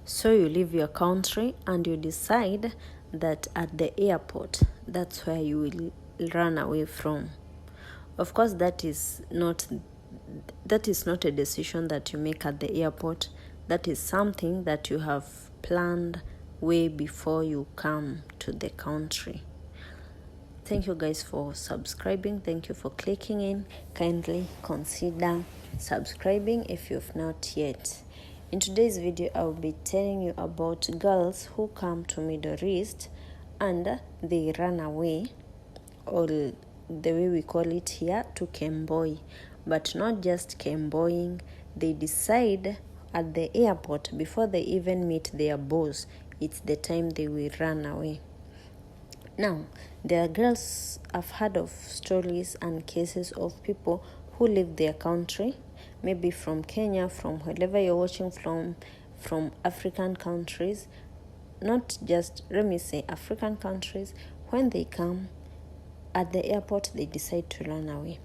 So you leave your country and you decide that at the airport, that's where you will run away from. Of course, that is not a decision that you make at the airport. That is something that you have planned way before you come to the country. Thank you guys for subscribing. Thank you for clicking in. Kindly consider subscribing if you've not yet. In today's video, I will be telling you about girls who come to Middle East and they run away, or the way we call it here, to Kemboi. But not just Kemboing, they decide at the airport, before they even meet their boss, it's the time they will run away. Now, there are girls, I've heard of stories and cases of people who leave their country, maybe from Kenya, from wherever you're watching from African countries, not just, let me say, African countries. When they come at the airport, they decide to run away.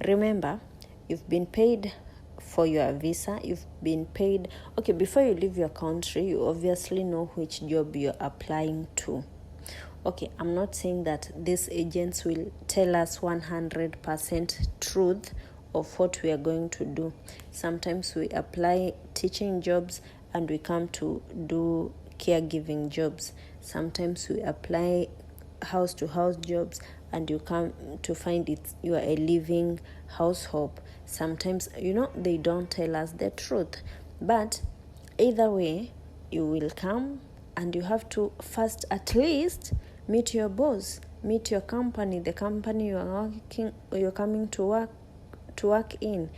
Remember, you've been paid for your visa, you've been paid. Okay, before you leave your country, you obviously know which job you're applying to. Okay, I'm not saying that these agents will tell us 100% truth of what we are going to do. Sometimes we apply teaching jobs and we come to do caregiving jobs. Sometimes we apply house-to-house jobs and you come to find you are a living household. Sometimes, they don't tell us the truth. But either way, you will come and you have to first at least meet your boss, meet your company, the company you're coming to work in.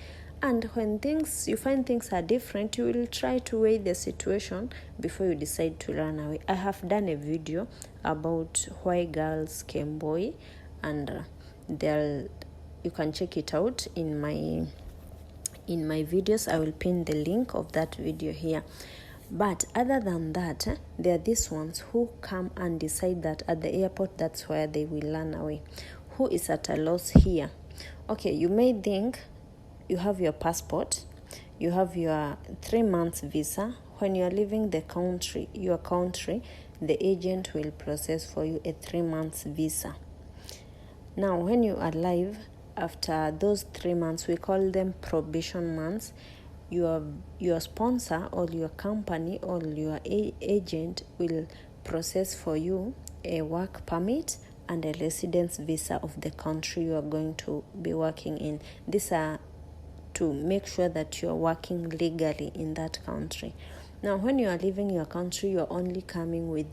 And when you find things are different, you will try to weigh the situation before you decide to run away. I have done a video about why girls Kemboi, and you can check it out in my videos. I will pin the link of that video here. But other than that, there are these ones who come and decide that at the airport, that's where they will run away. Who is at a loss here? Okay, you may think you have your passport, you have your 3 months visa. When you are leaving your country, the agent will process for you a 3 months visa. Now, when you arrive, after those 3 months, we call them probation months, your sponsor or your company or your agent will process for you a work permit and a residence visa of the country you are going to be working in. These are to make sure that you are working legally in that country. Now, when you are leaving your country, you are only coming with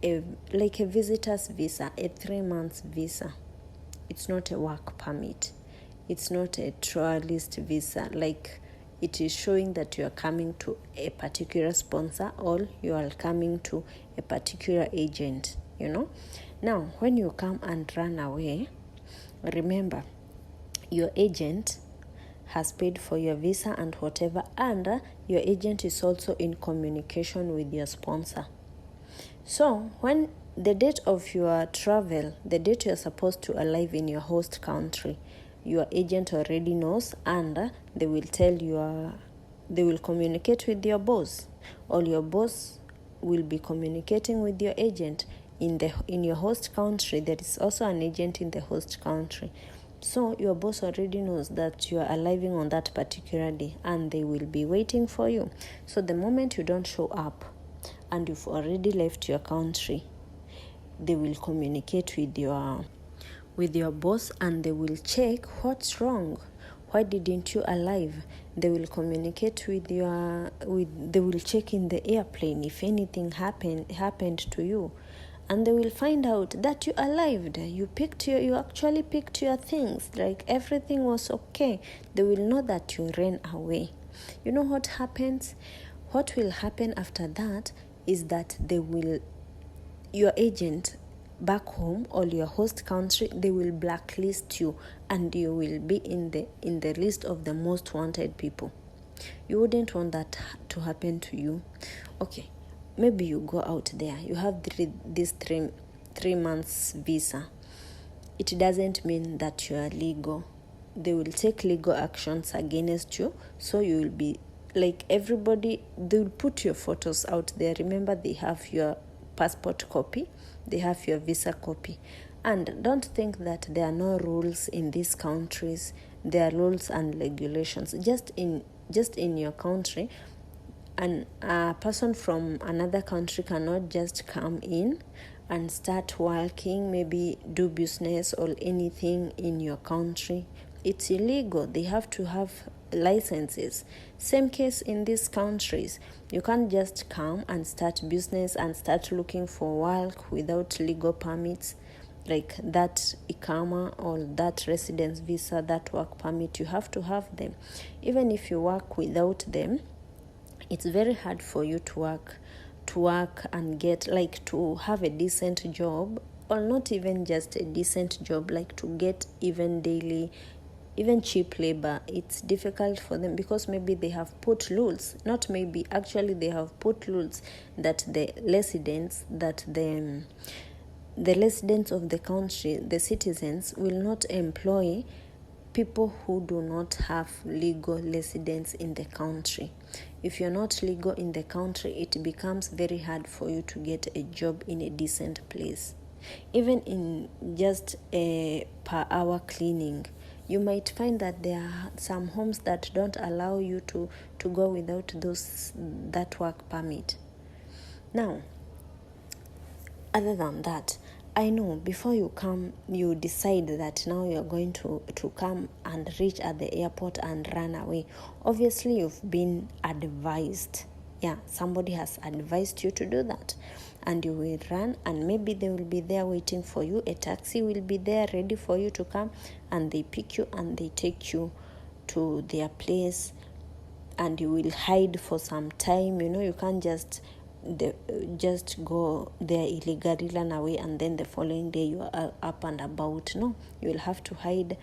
a visitor's visa, a 3 months visa. It's not a work permit. It's not a tourist visa. It is showing that you are coming to a particular sponsor or you are coming to a particular agent, Now, when you come and run away, remember, your agent has paid for your visa and whatever, and your agent is also in communication with your sponsor. So, when the date of your travel, the date you are supposed to arrive in your host country, your agent already knows, and they will communicate with your boss, or your boss will be communicating with your agent in your host country. There is also an agent in the host country. So your boss already knows that you are arriving on that particular day and they will be waiting for you. So the moment you don't show up and you've already left your country, they will communicate with your boss and they will check what's wrong. Why didn't you arrive? They will communicate they will check in the airplane if anything happened to you. And they will find out that you arrived. You actually picked your things. Everything was okay. They will know that you ran away. You know what happens? What will happen after that is that your agent back home or your host country, they will blacklist you and you will be in the list of the most wanted people. You wouldn't want that to happen to you. Okay, maybe you go out there, you have this 3 months visa. It doesn't mean that you are legal. They will take legal actions against you, so you will be like everybody, they'll put your photos out there. Remember, they have your passport copy, they have your visa copy. And don't think that there are no rules in these countries. There are rules and regulations. Just in your country, and a person from another country cannot just come in and start working, maybe do business or anything in your country. It's illegal. They have to have licenses. Same case in these countries. You can't just come and start business and start looking for work without legal permits, like that ikama or that residence visa, that work permit. You have to have them. Even if you work without them, it's very hard for you to work and get, like, to have a decent job, or not even just a decent job, like to get even daily, even cheap labor. It's difficult for them because maybe they have put rules, not maybe, actually they have put rules that the residents of the country, the citizens, will not employ people who do not have legal residence in the country. If you're not legal in the country, it becomes very hard for you to get a job in a decent place. Even in just a per hour cleaning, you might find that there are some homes that don't allow you to go without that work permit. Now, other than that, I know before you come, you decide that now you're going to come and reach at the airport and run away. Obviously, you've been advised. Yeah, somebody has advised you to do that. And you will run, and maybe they will be there waiting for you. A taxi will be there ready for you to come, and they pick you and they take you to their place, and you will hide for some time. You can't just go there illegally, run away, and then the following day you are up and about. No, you will have to hide.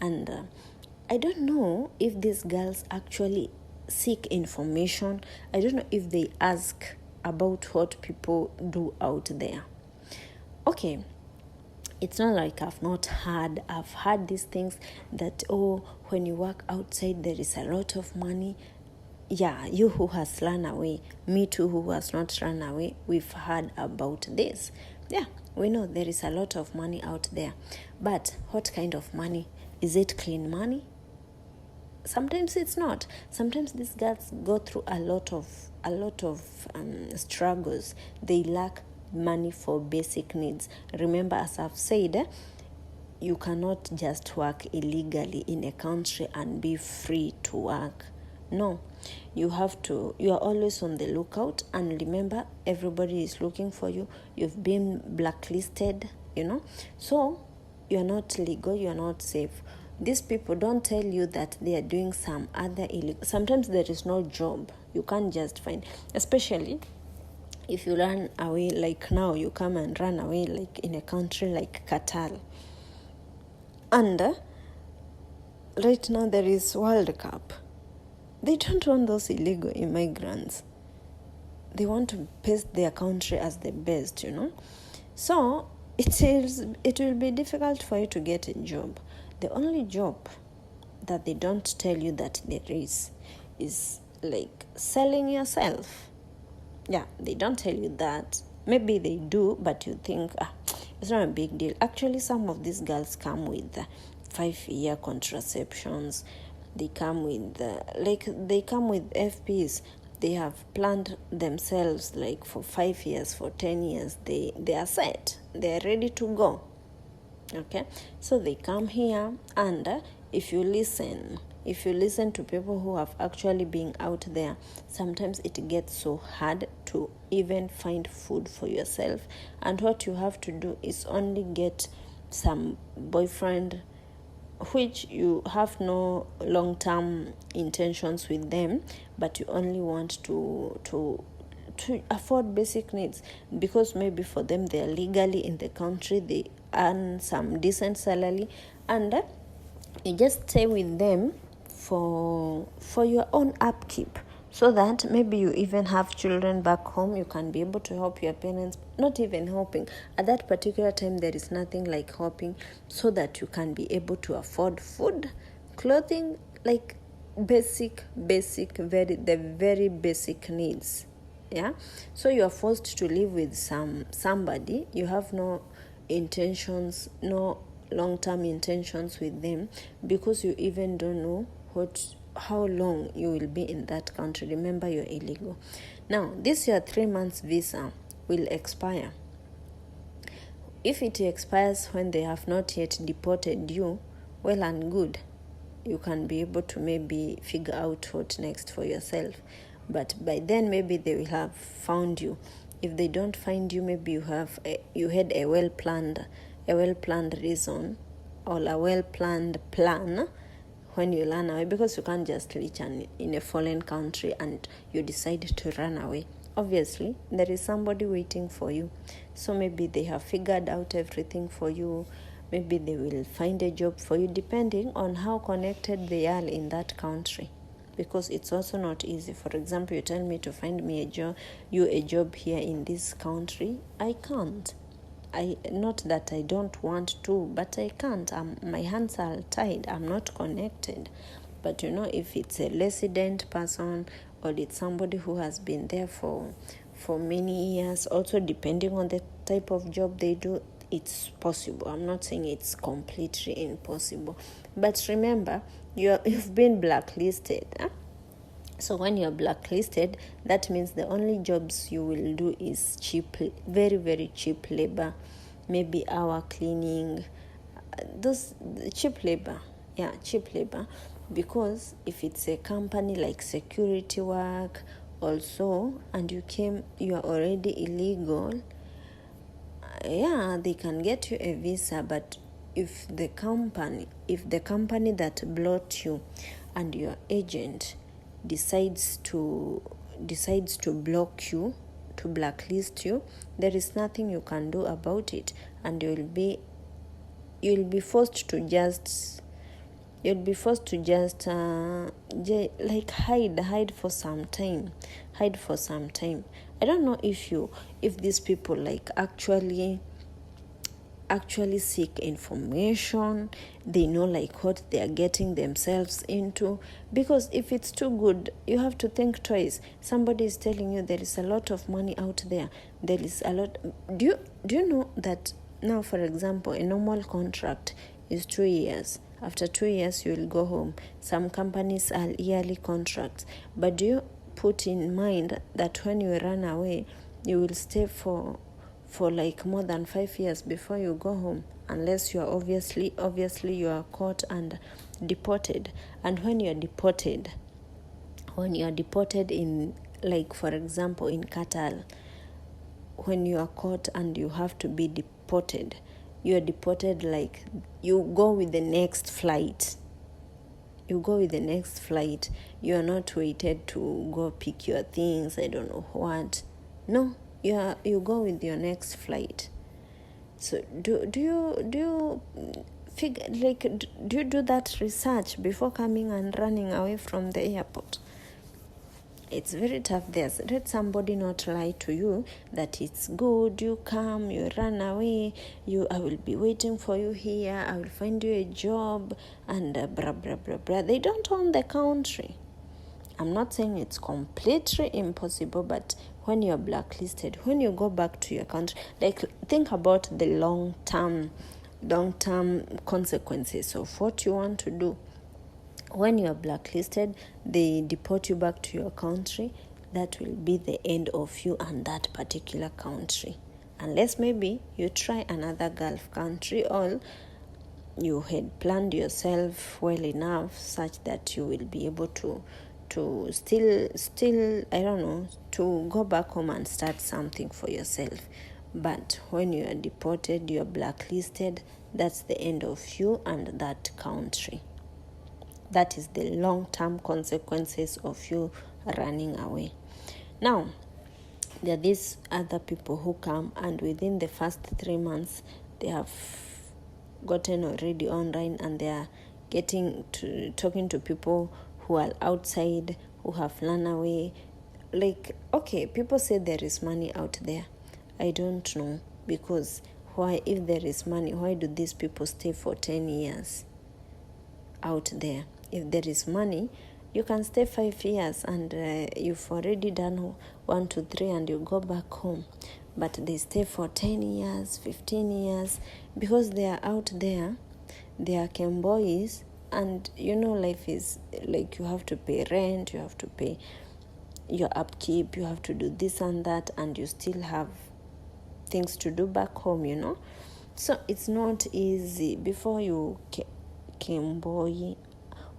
And I don't know if these girls actually seek information. I don't know if they ask about what people do out there. Okay, it's not like I've heard these things that, when you work outside there is a lot of money. Yeah, you who has run away, me too who has not run away, we've heard about this. Yeah, we know there is a lot of money out there. But what kind of money? Is it clean money? Sometimes it's not. Sometimes these girls go through a lot of struggles. They lack money for basic needs. Remember, as I've said, you cannot just work illegally in a country and be free to work. No, you are always on the lookout, and remember, everybody is looking for you. You've been blacklisted, so you're not legal, you're not safe. These people don't tell you that they are doing some other illegal. Sometimes there is no job. You can't just find, especially if you run away, like now you come and run away, like in a country like Qatar. And right now there is World Cup. They don't want those illegal immigrants. They want to paste their country as the best, So it will be difficult for you to get a job. The only job that they don't tell you that there is like selling yourself. Yeah, they don't tell you that. Maybe they do, but you think, it's not a big deal. Actually, some of these girls come with 5-year contraceptions. They come with FPs. They have planned themselves like for 5 years, for 10 years. They are set. They are ready to go. Okay, so they come here, and if you listen to people who have actually been out there, sometimes it gets so hard to even find food for yourself, and what you have to do is only get some boyfriend, which you have no long-term intentions with them, but you only want to afford basic needs, because maybe for them they are legally in the country, they earn some decent salary, and you just stay with them for your own upkeep, so that maybe you even have children back home. You can be able to help your parents. Not even helping at that particular time, there is nothing like helping, so that you can be able to afford food, clothing, like the very basic needs. Yeah, so you are forced to live with somebody. You have no intentions, no long-term intentions with them, because you even don't know how long you will be in that country. Remember, you're illegal. Now, this your 3 months visa will expire. If it expires when they have not yet deported you, well and good. You can be able to maybe figure out what next for yourself. But by then, maybe they will have found you. If they don't find you, maybe you had a well-planned reason or a well-planned plan when you run away, because you can't just reach in a foreign country and you decide to run away. Obviously, there is somebody waiting for you. So maybe they have figured out everything for you. Maybe they will find a job for you, depending on how connected they are in that country. Because it's also not easy. For example, you tell me to find me a job here in this country. I can't. Not that I don't want to, but I can't. My hands are tied. I'm not connected. But if it's a resident person, or it's somebody who has been there for many years, also depending on the type of job they do, it's possible. I'm not saying it's completely impossible. But remember, you've been blacklisted. Huh? So when you're blacklisted, that means the only jobs you will do is cheap, very, very cheap labor, maybe hour cleaning, those cheap labor. Yeah, cheap labor. Because if it's a company like security work also, and you are already illegal, they can get you a visa. But if the company that brought you and your agent decides to block you, to blacklist you, there is nothing you can do about it, and you'll be forced to just like hide for some time. I don't know if these people like actually seek information. They know like what they are getting themselves into, because if it's too good, you have to think twice. Somebody is telling you there is a lot of money out there. There is a lot. Do you know that now, for example, a normal contract is 2 years. After 2 years, you will go home. Some companies are yearly contracts. But do you put in mind that when you run away, you will stay for like more than 5 years before you go home, unless you are obviously you are caught and deported. And when you are deported in, like, for example, in Qatar, when you are caught and you have to be deported, you are deported, like, you go with the next flight. You are not waited to go pick your things, I don't know what. No, you go with your next flight. So do you figure, like, do you do that research before coming and running away from the airport? It's very tough there. Let somebody not lie to you that it's good, you come, you run away, I will be waiting for you here, I will find you a job, and blah, blah, blah, blah. They don't own the country. I'm not saying it's completely impossible, but when you're blacklisted, when you go back to your country, like, think about the long-term consequences of what you want to do. When you are blacklisted, they deport you back to your country. That will be the end of you and that particular country. Unless maybe you try another Gulf country, or you had planned yourself well enough such that you will be able to still, I don't know, to go back home and start something for yourself. But when you are deported, you are blacklisted, that's the end of you and that country. That is the long-term consequences of you running away. Now, there are these other people who come, and within the first 3 months, they have gotten already online, and they are talking to people who are outside, who have run away. Like, okay, people say there is money out there. I don't know, because if there is money, why do these people stay for 10 years out there? If there is money, You can stay 5 years and you've already done 1 to 3 and you go back home. But they stay for 10 years, 15 years, because they are out there. They are Kembois, and life is like you have to pay rent, you have to pay your upkeep, you have to do this and that, and you still have things to do back home. So it's not easy. Before you Kemboi,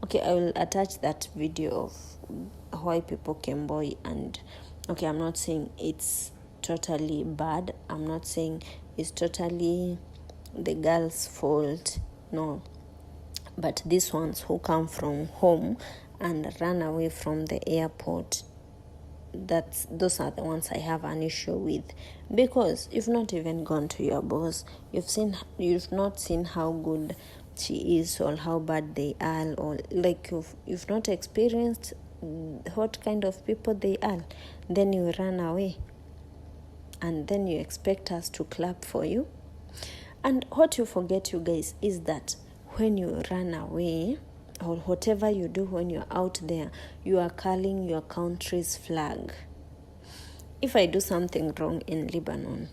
okay, I will attach that video of why people Kemboi, and okay, I'm not saying it's totally bad. I'm not saying it's totally the girl's fault. No. But these ones who come from home and run away from the airport, those are the ones I have an issue with, because you've not even gone to your boss. You've not seen how good she is or how bad they are, or like you've not experienced what kind of people they are. Then you run away, and then you expect us to clap for you. And what you forget, you guys, is that when you run away, or whatever you do when you're out there, you are carrying your country's flag. If I do something wrong in Lebanon,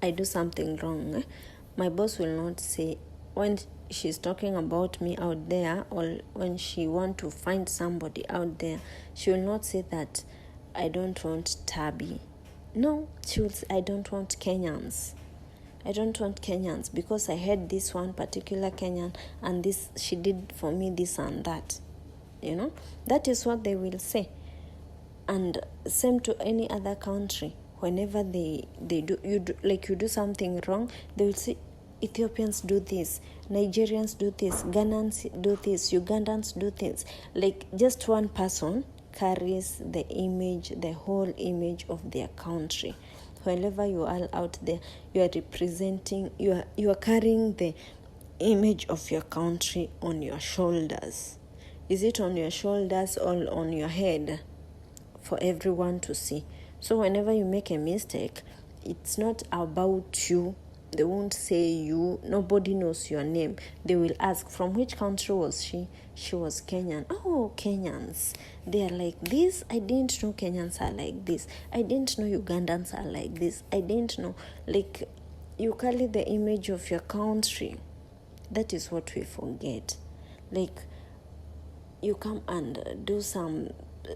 my boss will not say, when she's talking about me out there, or when she want to find somebody out there, she will not say that I don't want Tabi. No, she will say, I don't want Kenyans. I don't want Kenyans because I had this one particular Kenyan and this, she did for me this and that. That is what they will say. And same to any other country. Whenever they do something wrong, they will say Ethiopians do this, Nigerians do this, Ghanaians do this, Ugandans do this. Like just one person carries the whole image of their country. Whenever you are out there, you are representing, you are carrying the image of your country on your shoulders. Is it on your shoulders or on your head for everyone to see? So whenever you make a mistake, it's not about you. They won't say you. Nobody knows your name. They will ask, from which country was she? She was Kenyan. Oh, Kenyans. They are like this. I didn't know Kenyans are like this. I didn't know Ugandans are like this. I didn't know. Like, you carry the image of your country. That is what we forget. Like, you come and do some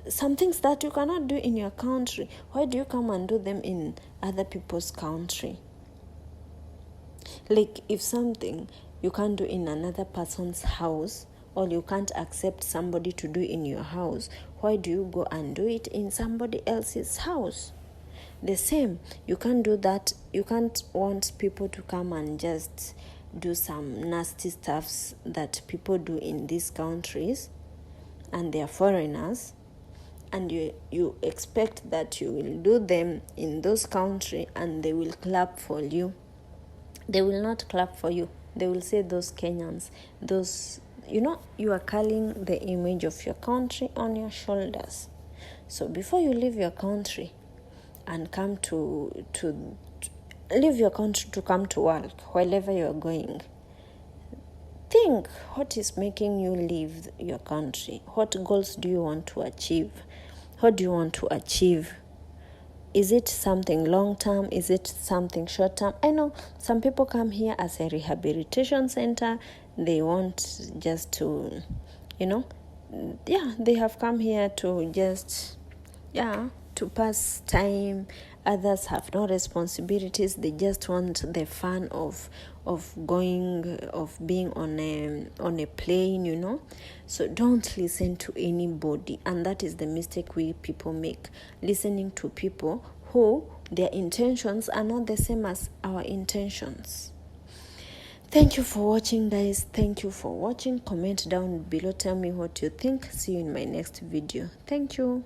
things that you cannot do in your country. Why do you come and do them in other people's country? Like, if something you can't do in another person's house, or you can't accept somebody to do in your house, why do you go and do it in somebody else's house? The same, you can't do that. You can't want people to come and just do some nasty stuffs that people do in these countries, and they are foreigners, and you expect that you will do them in those countries and they will clap for you. They will not clap for you. They will say those Kenyans, those, you are carrying the image of your country on your shoulders. So before you leave your country and come to leave your country to come to work, wherever you are going, think, what is making you leave your country? What goals do you want to achieve? What do you want to achieve? Is it something long-term? Is it something short-term? I know some people come here as a rehabilitation center. They want just to, they have come here to just, to pass time. Others have no responsibilities. They just want the fun of being on a plane, So don't listen to anybody, and that is the mistake we people make, listening to people who their intentions are not the same as our intentions. Thank you for watching, guys. Thank you for watching. Comment down below. Tell me what you think. See you in my next video. Thank you.